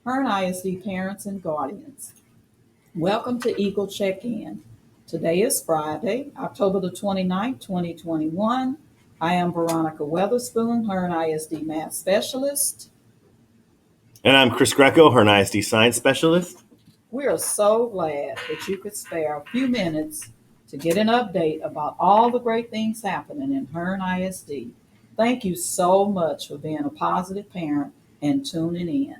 Hearne ISD parents and guardians. Welcome to Eagle Check-In. Today is Friday, October the 29th, 2021. I am Veronica Weatherspoon, Hearne ISD Math Specialist. And I'm Chris Greco, Hearne ISD Science Specialist. We are so glad that you could spare a few minutes to get an update about all the great things happening in Hearne ISD. Thank you so much for being a positive parent and tuning in.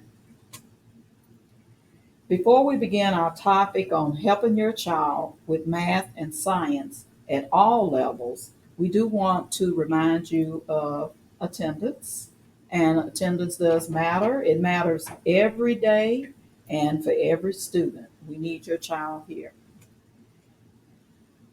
Before we begin our topic on helping your child with math and science at all levels, we do want to remind you of attendance. And attendance does matter. It matters every day and for every student. We need your child here.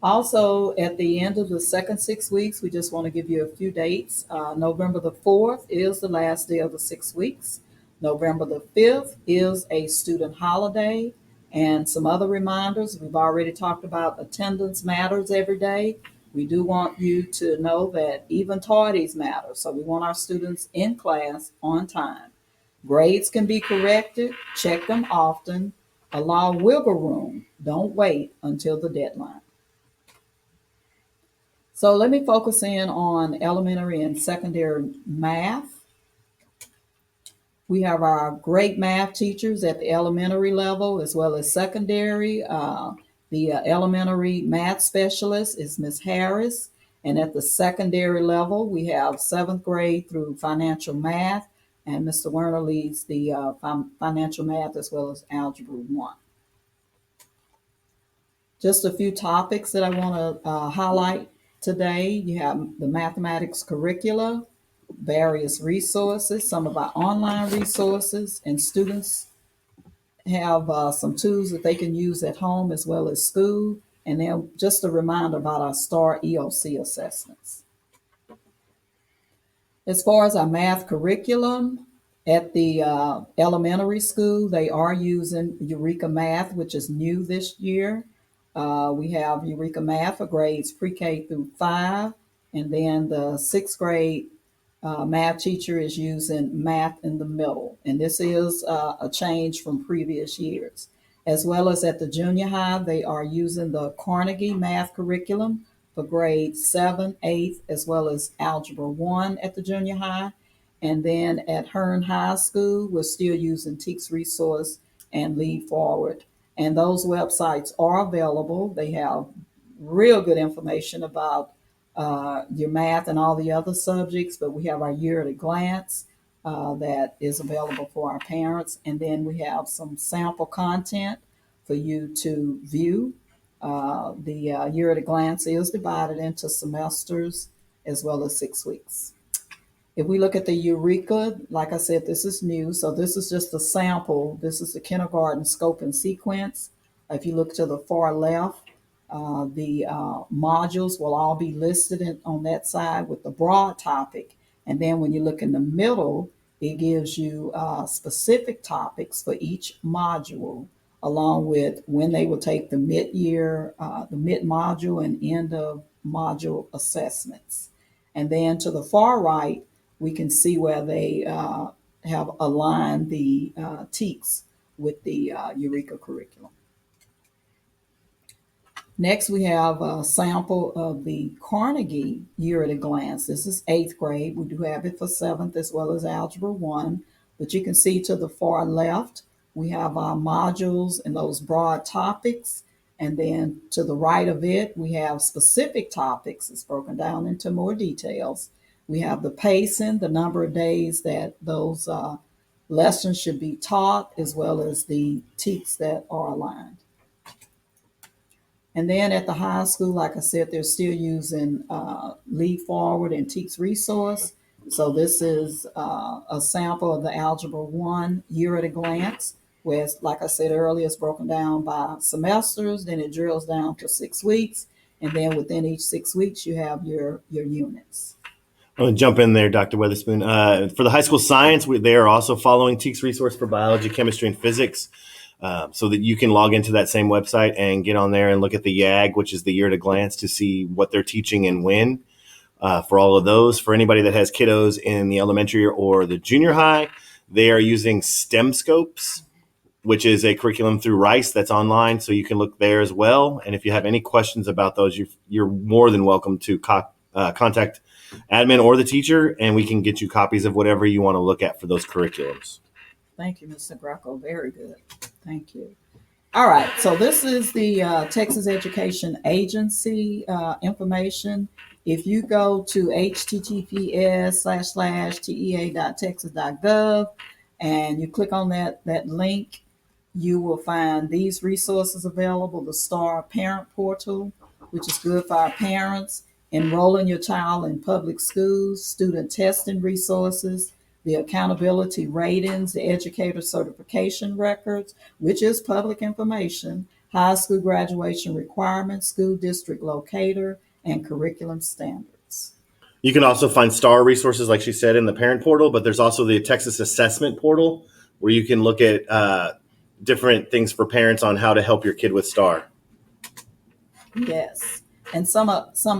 Also, at the end of the second 6 weeks, we just want to give you a few dates. November the 4th is the last day of the 6 weeks. November the 5th is a student holiday, and some other reminders. We've already talked about attendance matters every day. We do want you to know that even tardies matter, so we want our students in class on time. Grades can be corrected, check them often, allow wiggle room, don't wait until the deadline. So let me focus in on elementary and secondary math. We have our great math teachers at the elementary level as well as secondary. The elementary math specialist is Ms. Harris. And at the secondary level, we have 7th grade through financial math. And Mr. Werner leads the financial math as well as Algebra 1. Just a few topics that I want to highlight today. You have the mathematics curricula, various resources, some of our online resources, and students have some tools that they can use at home as well as school. And then just a reminder about our STAR EOC assessments. As far as our math curriculum, at the elementary school, they are using Eureka Math, which is new this year. We have Eureka Math for grades pre-K through 5, and then the 6th grade math teacher is using Math in the Middle, and this is a change from previous years. As well as at the junior high, they are using the Carnegie Math curriculum for grades 7, 8, as well as Algebra 1 at the junior high. And then at Hearne High School, we're still using TEKS Resource and Lead Forward. And those websites are available. They have real good information about your math and all the other subjects, but we have our year at a glance that is available for our parents. And then we have some sample content for you to view. The year at a glance is divided into semesters as well as 6 weeks. If we look at the Eureka, like I said, this is new. So this is just a sample. This is the kindergarten scope and sequence. If you look to the far left, the modules will all be listed on that side with the broad topic. And then when you look in the middle, it gives you specific topics for each module, along with when they will take the mid-year, the mid-module and end of module assessments. And then to the far right, we can see where they have aligned the TEKS with the Eureka curriculum. Next, we have a sample of the Carnegie Year at a Glance. This is 8th grade. We do have it for 7th as well as Algebra 1. But you can see to the far left, we have our modules and those broad topics. And then to the right of it, we have specific topics. It's broken down into more details. We have the pacing, the number of days that those lessons should be taught, as well as the TEKS that are aligned. And then at the high school, like I said, they're still using Lead Forward and TEKS Resource. So this is a sample of the Algebra 1 Year at a Glance, where, like I said earlier, it's broken down by semesters, then it drills down to 6 weeks, and then within each 6 weeks, you have your units. I'm going to jump in there, Dr. Weatherspoon. For the high school science, they are also following TEKS Resource for biology, chemistry, and physics. So that you can log into that same website and get on there and look at the YAG, which is the year at a glance, to see what they're teaching and when for all of those. For anybody that has kiddos in the elementary or the junior high, They are using STEM Scopes, which is a curriculum through Rice that's online, so you can look there as well. And if you have any questions about those, you're more than welcome to contact admin or the teacher, and we can get you copies of whatever you want to look at for those curriculums. Thank you, Mr. Greco. Very good. Thank you. All right, so this is the Texas Education Agency information. If you go to https://tea.texas.gov and you click on that link, you will find these resources available: the STAR Parent Portal, which is good for our parents; enrolling your child in public schools; student testing resources; the accountability ratings; the educator certification records, which is public information; high school graduation requirements; school district locator; and curriculum standards. You can also find STAR resources, like she said, in the parent portal, but there's also the Texas Assessment Portal, where you can look at different things for parents on how to help your kid with STAR. Yes. And some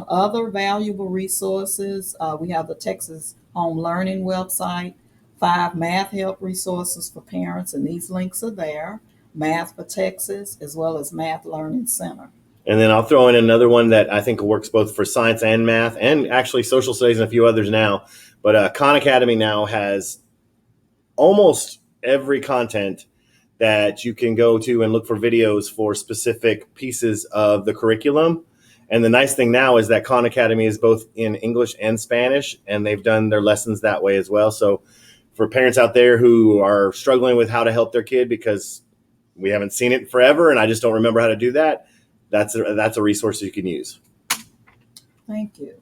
other valuable resources. We have the Texas Home Learning website, 5 math help resources for parents, and these links are there: Math for Texas, as well as Math Learning Center. And then I'll throw in another one that I think works both for science and math, and actually social studies and a few others now. But Khan Academy now has almost every content that you can go to and look for videos for specific pieces of the curriculum. And the nice thing now is that Khan Academy is both in English and Spanish, and they've done their lessons that way as well. So for parents out there who are struggling with how to help their kid because we haven't seen it forever and I just don't remember how to do that, that's a resource you can use. Thank you.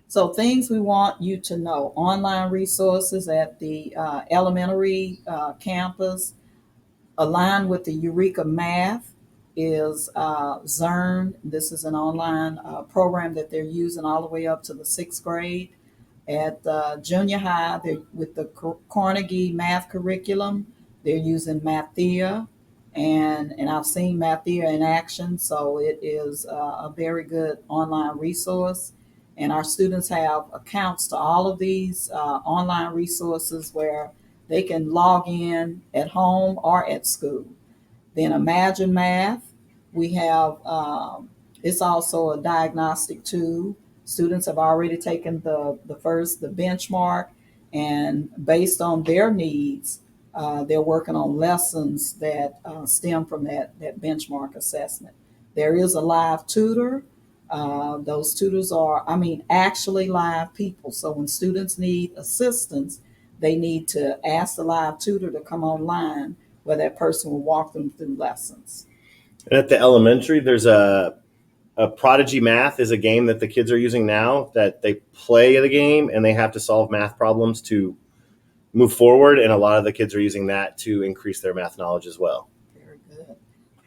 So things we want you to know: online resources at the elementary campus. Aligned with the Eureka Math is Zern. This is an online program that they're using all the way up to the 6th grade. At junior high, with the Carnegie Math curriculum, they're using Mathia. And I've seen Mathia in action, so it is a very good online resource. And our students have accounts to all of these online resources where they can log in at home or at school. Then Imagine Math, we have, it's also a diagnostic tool. Students have already taken the benchmark, and based on their needs, they're working on lessons that stem from that benchmark assessment. There is a live tutor. Those tutors are, actually live people. So when students need assistance, they need to ask the live tutor to come online where that person will walk them through lessons. And at the elementary, there's a Prodigy Math is a game that the kids are using now, that they play the game and they have to solve math problems to move forward. And a lot of the kids are using that to increase their math knowledge as well. Very good.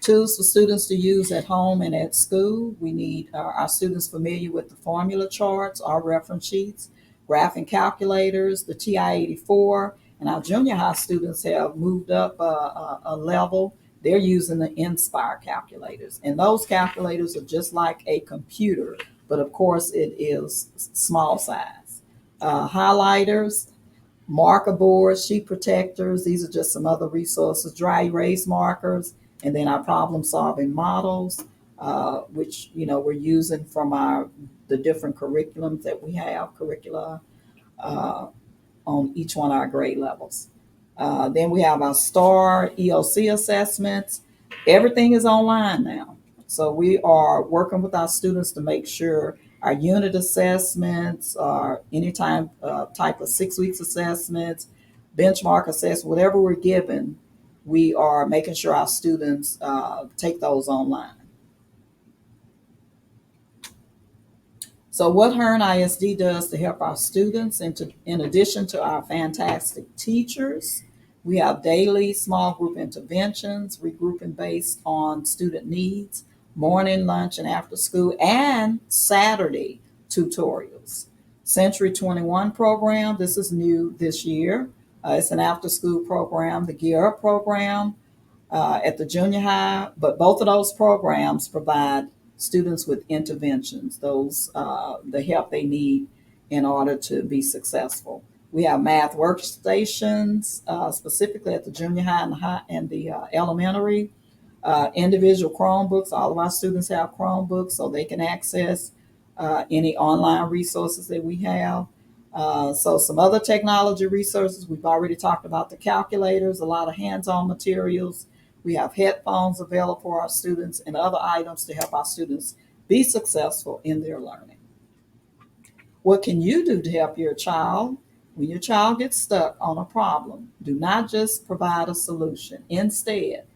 Tools for students to use at home and at school. We need our students familiar with the formula charts, our reference sheets, graphing calculators, the TI-84, and our junior high students have moved up a level. They're using the Inspire calculators, and those calculators are just like a computer, but of course it is small size. Highlighters, marker boards, sheet protectors. These are just some other resources. Dry erase markers, and then our problem-solving models, which we're using from the different curriculums that we have, curricula on each one of our grade levels. Then we have our STAR EOC assessments. Everything is online now, so we are working with our students to make sure our unit assessments, or any type of 6 weeks assessments, benchmark assessments, whatever we're given, we are making sure our students take those online. So what Hearne ISD does to help our students, in addition to our fantastic teachers, we have daily small group interventions, regrouping based on student needs, morning, lunch, and after school, and Saturday tutorials. Century 21 program, this is new this year. It's an after school program, the Gear Up program at the junior high, but both of those programs provide students with interventions, the help they need in order to be successful. We have math workstations, specifically at the junior high and the elementary. Individual Chromebooks. All of our students have Chromebooks, so they can access any online resources that we have. So some other technology resources, we've already talked about the calculators, a lot of hands-on materials. We have headphones available for our students and other items to help our students be successful in their learning. What can you do to help your child? When your child gets stuck on a problem, do not just provide a solution. Instead,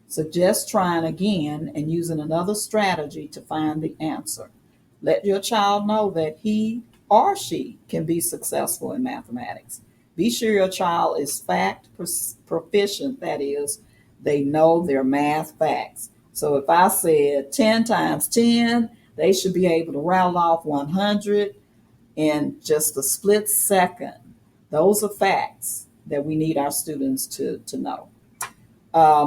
suggest trying again and using another strategy to find the answer. Let your child know that he or she can be successful in mathematics. Be sure your child is fact proficient, that is, they know their math facts. So if I said 10 times 10, they should be able to rattle off 100 in just a split second. Those are facts that we need our students to know.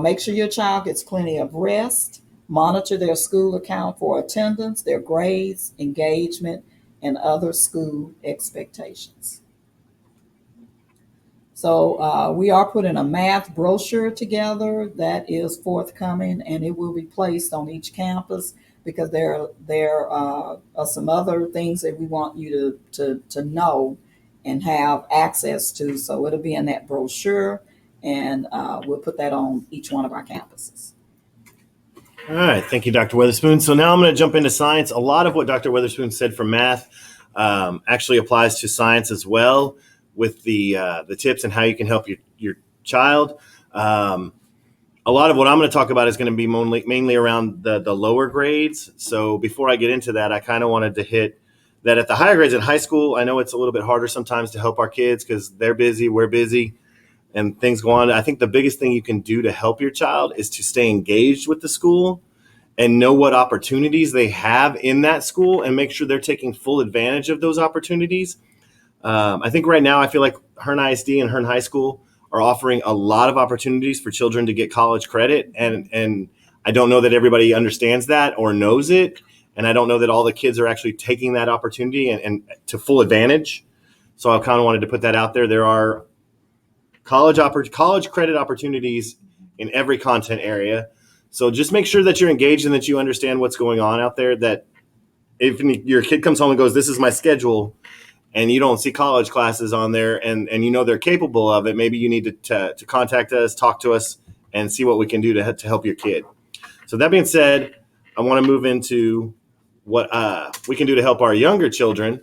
Make sure your child gets plenty of rest. Monitor their school account for attendance, their grades, engagement, and other school expectations. So we are putting a math brochure together that is forthcoming, and it will be placed on each campus because there are some other things that we want you to know and have access to. So it'll be in that brochure, and we'll put that on each one of our campuses. All right. Thank you, Dr. Weatherspoon. So now I'm going to jump into science. A lot of what Dr. Weatherspoon said for math actually applies to science as well, with the tips and how you can help your child. A lot of what I'm going to talk about is going to be mainly around the lower grades. So before I get into that, I kind of wanted to hit that at the higher grades in high school. I know it's a little bit harder sometimes to help our kids because they're busy, we're busy, and things go on. I think the biggest thing you can do to help your child is to stay engaged with the school and know what opportunities they have in that school and make sure they're taking full advantage of those opportunities. I think right now I feel like Hearne ISD and Hearne High School are offering a lot of opportunities for children to get college credit. And I don't know that everybody understands that or knows it. And I don't know that all the kids are actually taking that opportunity and to full advantage. So I kind of wanted to put that out there. There are college credit opportunities in every content area. So just make sure that you're engaged and that you understand what's going on out there, that if your kid comes home and goes, this is my schedule, and you don't see college classes on there and you know they're capable of it, maybe you need to contact us, talk to us, and see what we can do to help your kid. So that being said, I want to move into what we can do to help our younger children.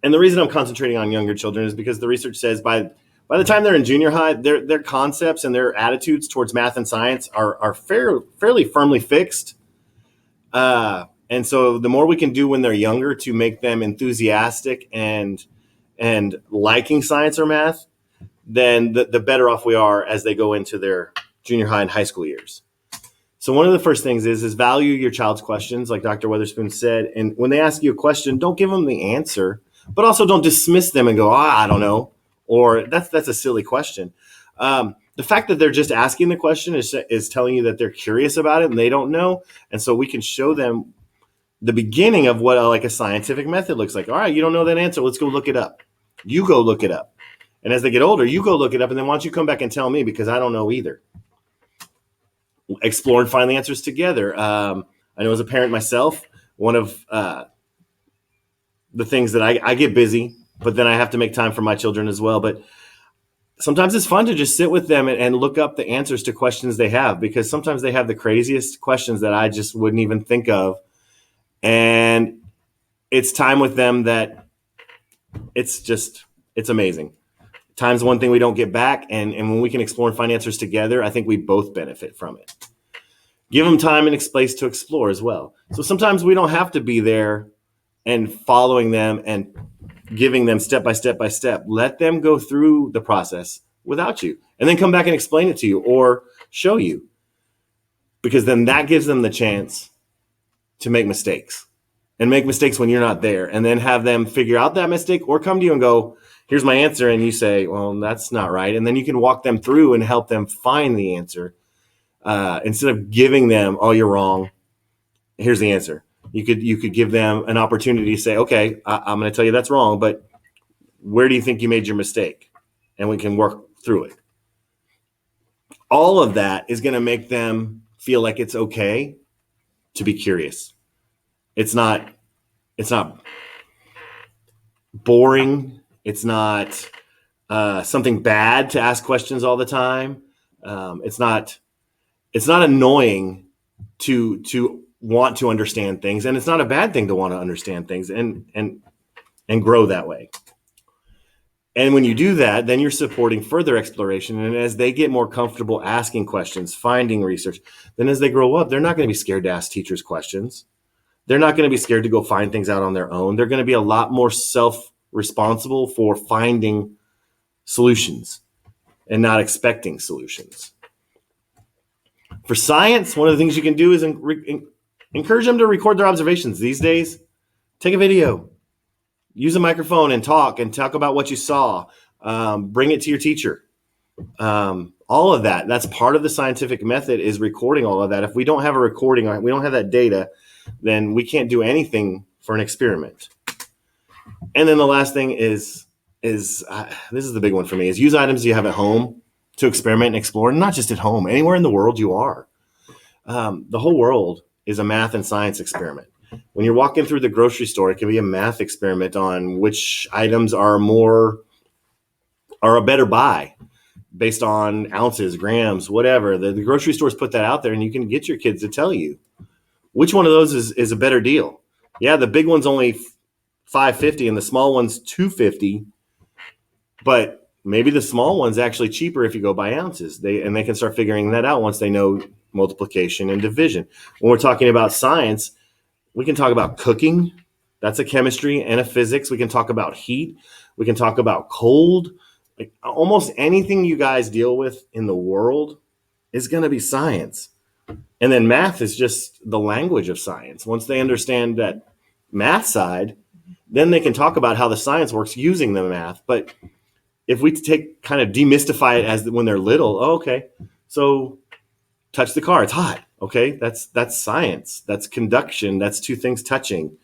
And the reason I'm concentrating on younger children is because the research says by the time they're in junior high, their concepts and their attitudes towards math and science are fairly firmly fixed. And so the more we can do when they're younger to make them enthusiastic and liking science or math, then the better off we are as they go into their junior high and high school years. So one of the first things is value your child's questions, like Dr. Weatherspoon said. And when they ask you a question, don't give them the answer, but also don't dismiss them and go, I don't know, or that's a silly question. The fact that they're just asking the question is telling you that they're curious about it and they don't know. And so we can show them the beginning of what a scientific method looks like. All right, you don't know that answer. Let's go look it up. You go look it up. And as they get older, you go look it up. And then why don't you come back and tell me, because I don't know either. Explore and find the answers together. I know as a parent myself, one of the things that I get busy, but then I have to make time for my children as well. But sometimes it's fun to just sit with them and look up the answers to questions they have, because sometimes they have the craziest questions that I just wouldn't even think of. And it's time with them that it's amazing. Time's one thing we don't get back. And when we can explore and find answers together, I think we both benefit from it. Give them time and space to explore as well. So sometimes we don't have to be there and following them and giving them step by step by step. Let them go through the process without you and then come back and explain it to you or show you, because then that gives them the chance to make mistakes and make mistakes when you're not there, and then have them figure out that mistake or come to you and go, here's my answer. And you say, well, that's not right. And then you can walk them through and help them find the answer instead of giving them, oh, you're wrong. Here's the answer. You could give them an opportunity to say, okay, I'm going to tell you that's wrong, but Where do you think you made your mistake? And we can work through it. All of that is going to make them feel like it's okay to be curious. It's not boring. It's not something bad to ask questions all the time. It's not annoying to want to understand things, and it's not a bad thing to want to understand things and grow that way. And when you do that, then you're supporting further exploration. And as they get more comfortable asking questions, finding research, then as they grow up, they're not going to be scared to ask teachers questions. They're not going to be scared to go find things out on their own. They're going to be a lot more self-responsible for finding solutions and not expecting solutions. For science, one of the things you can do is encourage them to record their observations. These days, take a video. Use a microphone and talk about what you saw. Bring it to your teacher. All of that. That's part of the scientific method, is recording all of that. If we don't have a recording, we don't have that data, then we can't do anything for an experiment. And then the last thing is this is the big one for me, is use items you have at home to experiment and explore, and not just at home, anywhere in the world you are. The whole world is a math and science experiment. When you're walking through the grocery store, it can be a math experiment on which items are a better buy based on ounces, grams, whatever. The grocery stores put that out there, and you can get your kids to tell you which one of those is a better deal. Yeah, the big one's only $5.50 and the small one's $2.50, but maybe the small one's actually cheaper if you go by ounces. They can start figuring that out once they know multiplication and division. When we're talking about science, we can talk about cooking. That's a chemistry and a physics. We can talk about heat. We can talk about cold. Like almost anything you guys deal with in the world is going to be science. And then math is just the language of science. Once they understand that math side, then they can talk about how the science works using the math. But if we kind of demystify it as when they're little, okay, so touch the car, it's hot. Okay, that's science. That's conduction. That's two things touching.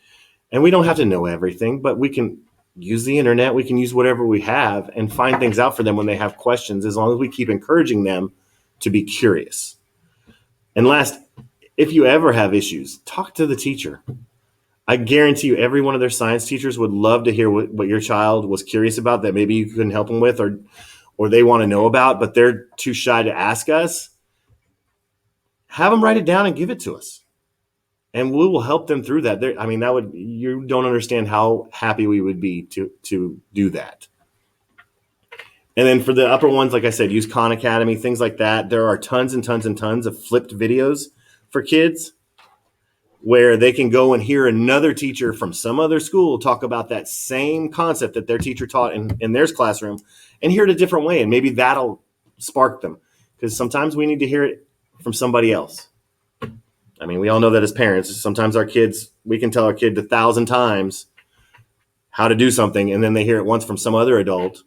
And we don't have to know everything, but we can use the internet. We can use whatever we have and find things out for them when they have questions, as long as we keep encouraging them to be curious. And last, if you ever have issues, talk to the teacher. I guarantee you every one of their science teachers would love to hear what your child was curious about that maybe you couldn't help them with, or they want to know about, but they're too shy to ask us. Have them write it down and give it to us, and we will help them through that. You don't understand how happy we would be to do that. And then for the upper ones, like I said, use Khan Academy, things like that. There are tons and tons and tons of flipped videos for kids where they can go and hear another teacher from some other school talk about that same concept that their teacher taught in their classroom, and hear it a different way. And maybe that'll spark them, because sometimes we need to hear it from somebody else. I mean, we all know that as parents, sometimes we can tell our kid 1,000 times how to do something, and then they hear it once from some other adult,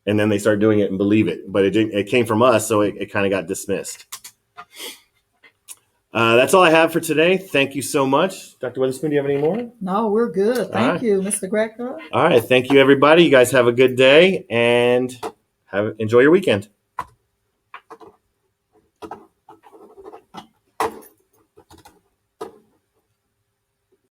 and then they start doing it and believe it. But it came from us, so it kind of got dismissed. That's all I have for today. Thank you so much. Dr. Weatherspoon, do you have any more? No, we're good. Thank you, Mr. Greco. All right. Thank you, everybody. You guys have a good day, and enjoy your weekend.